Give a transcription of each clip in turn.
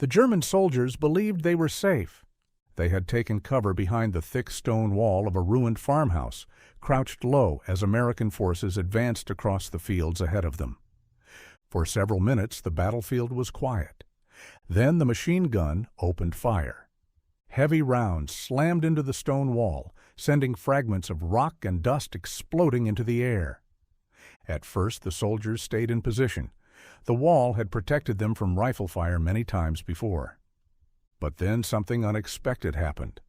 The German soldiers believed they were safe. They had taken cover behind the thick stone wall of a ruined farmhouse, crouched low as American forces advanced across the fields ahead of them. For several minutes the battlefield was quiet. Then the machine gun opened fire. Heavy rounds slammed into the stone wall, sending fragments of rock and dust exploding into the air. At first the soldiers stayed in position. The wall had protected them from rifle fire many times before. But then something unexpected happened.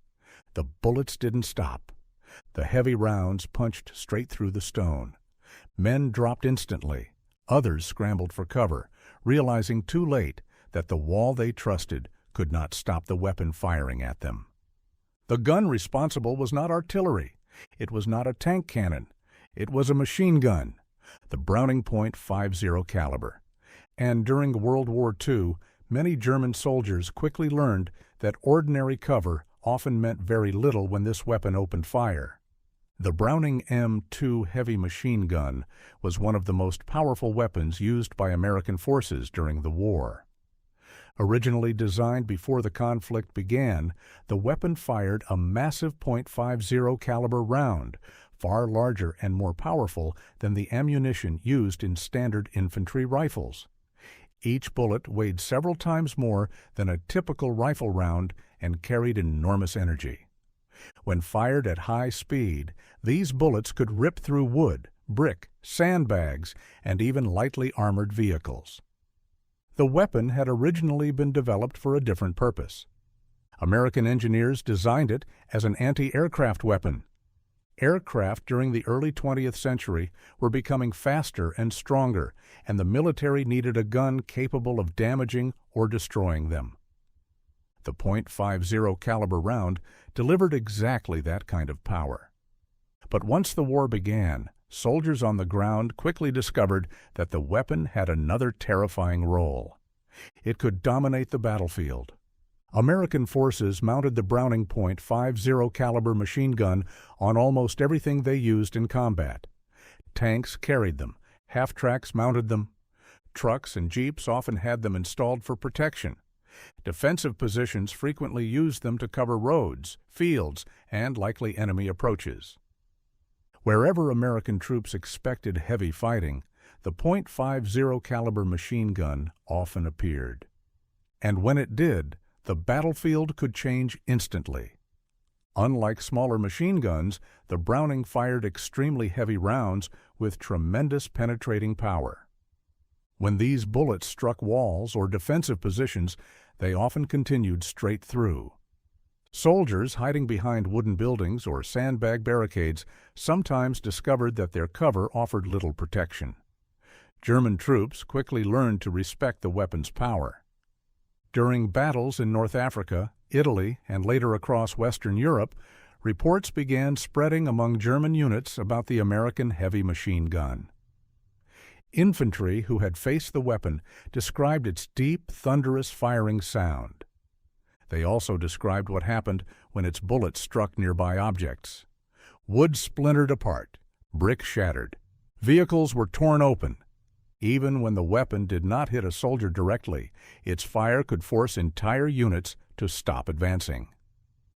The bullets didn't stop. The heavy rounds punched straight through the stone. Men dropped instantly. Others scrambled for cover, realizing too late that the wall they trusted could not stop the weapon firing at them. The gun responsible was not artillery. It was not a tank cannon. It was a machine gun, the Browning .50 caliber. And during World War II, many German soldiers quickly learned that ordinary cover often meant very little when this weapon opened fire. The Browning M2 heavy machine gun was one of the most powerful weapons used by American forces during the war. Originally designed before the conflict began, the weapon fired a massive .50 caliber round, far larger and more powerful than the ammunition used in standard infantry rifles. Each bullet weighed several times more than a typical rifle round and carried enormous energy. When fired at high speed, these bullets could rip through wood, brick, sandbags, and even lightly armored vehicles. The weapon had originally been developed for a different purpose. American engineers designed it as an anti-aircraft weapon. Aircraft during the early 20th century were becoming faster and stronger, and the military needed a gun capable of damaging or destroying them. The .50 caliber round delivered exactly that kind of power. But once the war began, soldiers on the ground quickly discovered that the weapon had another terrifying role. It could dominate the battlefield. American forces mounted the Browning .50 caliber machine gun on almost everything they used in combat. Tanks carried them, half-tracks mounted them. Trucks and jeeps often had them installed for protection. Defensive positions frequently used them to cover roads, fields, and likely enemy approaches. Wherever American troops expected heavy fighting, the .50 caliber machine gun often appeared. And when it did, the battlefield could change instantly. Unlike smaller machine guns, the Browning fired extremely heavy rounds with tremendous penetrating power. When these bullets struck walls or defensive positions, they often continued straight through. Soldiers hiding behind wooden buildings or sandbag barricades sometimes discovered that their cover offered little protection. German troops quickly learned to respect the weapon's power. During battles in North Africa, Italy, and later across Western Europe, reports began spreading among German units about the American heavy machine gun. Infantry who had faced the weapon described its deep, thunderous firing sound. They also described what happened when its bullets struck nearby objects. Wood splintered apart, bricks shattered, vehicles were torn open. Even when the weapon did not hit a soldier directly, its fire could force entire units to stop advancing.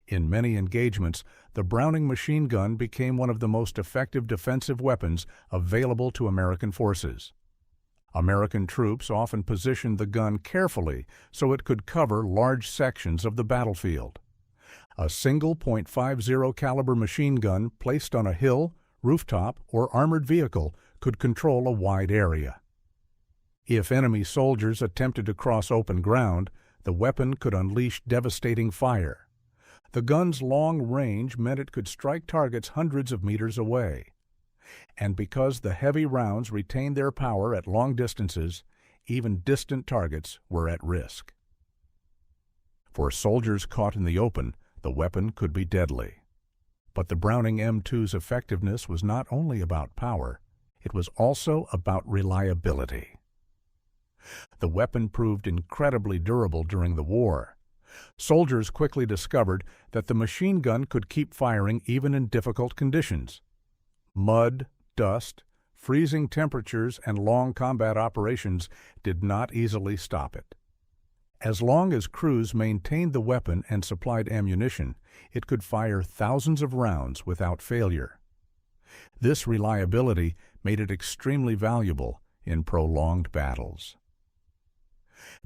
In many engagements, the Browning machine gun became one of the most effective defensive weapons available to American forces. American troops often positioned the gun carefully so it could cover large sections of the battlefield. A single .50 caliber machine gun placed on a hill, rooftop, or armored vehicle could control a wide area. If enemy soldiers attempted to cross open ground, the weapon could unleash devastating fire. The gun's long range meant it could strike targets hundreds of meters away. And because the heavy rounds retained their power at long distances, even distant targets were at risk. For soldiers caught in the open, the weapon could be deadly. But the Browning M2's effectiveness was not only about power, it was also about reliability. The weapon proved incredibly durable during the war. Soldiers quickly discovered that the machine gun could keep firing even in difficult conditions. Mud, dust, freezing temperatures, and long combat operations did not easily stop it. As long as crews maintained the weapon and supplied ammunition, it could fire thousands of rounds without failure. This reliability made it extremely valuable in prolonged battles.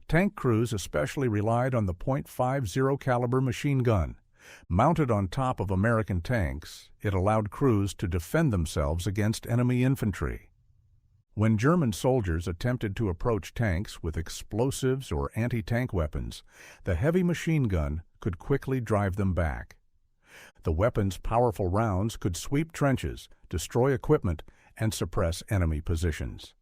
Tank crews especially relied on the .50 caliber machine gun. Mounted on top of American tanks, it allowed crews to defend themselves against enemy infantry. When German soldiers attempted to approach tanks with explosives or anti-tank weapons, the heavy machine gun could quickly drive them back. The weapon's powerful rounds could sweep trenches, destroy equipment, and suppress enemy positions.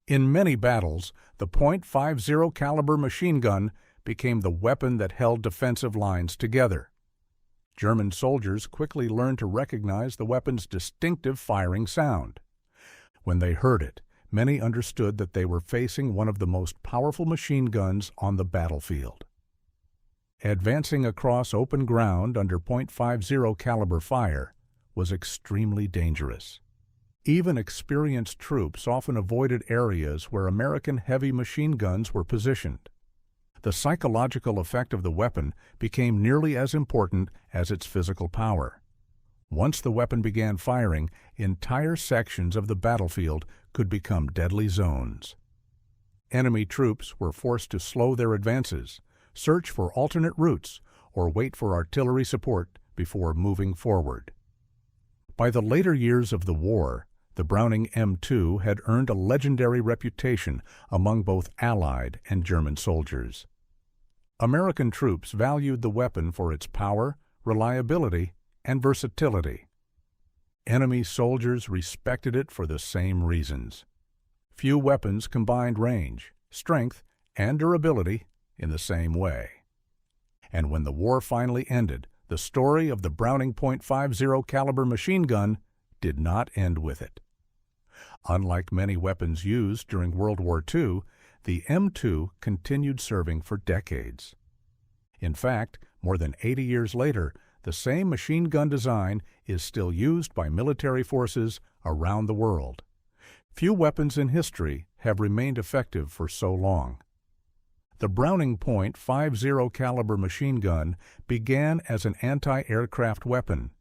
In many battles, the .50 caliber machine gun became the weapon that held defensive lines together. German soldiers quickly learned to recognize the weapon's distinctive firing sound. When they heard it, many understood that they were facing one of the most powerful machine guns on the battlefield. Advancing across open ground under .50 caliber fire was extremely dangerous. Even experienced troops often avoided areas where American heavy machine guns were positioned. The psychological effect of the weapon became nearly as important as its physical power. Once the weapon began firing, entire sections of the battlefield could become deadly zones. Enemy troops were forced to slow their advances, search for alternate routes, or wait for artillery support before moving forward. By the later years of the war, the Browning M2 had earned a legendary reputation among both Allied and German soldiers. American troops valued the weapon for its power, reliability, and versatility. Enemy soldiers respected it for the same reasons. Few weapons combined range, strength, and durability in the same way. And when the war finally ended, the story of the Browning .50 caliber machine gun did not end with it. Unlike many weapons used during World War II, the M2 continued serving for decades. In fact, more than 80 years later, the same machine gun design is still used by military forces around the world. Few weapons in history have remained effective for so long. The Browning .50 caliber machine gun began as an anti-aircraft weapon.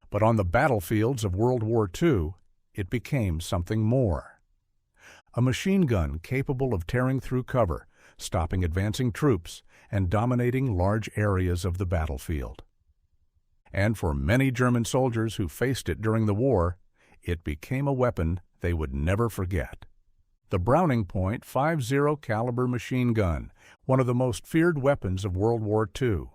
But on the battlefields of World War II, it became something more. A machine gun capable of tearing through cover, stopping advancing troops, and dominating large areas of the battlefield. And for many German soldiers who faced it during the war, it became a weapon they would never forget. The Browning .50 caliber machine gun, one of the most feared weapons of World War II,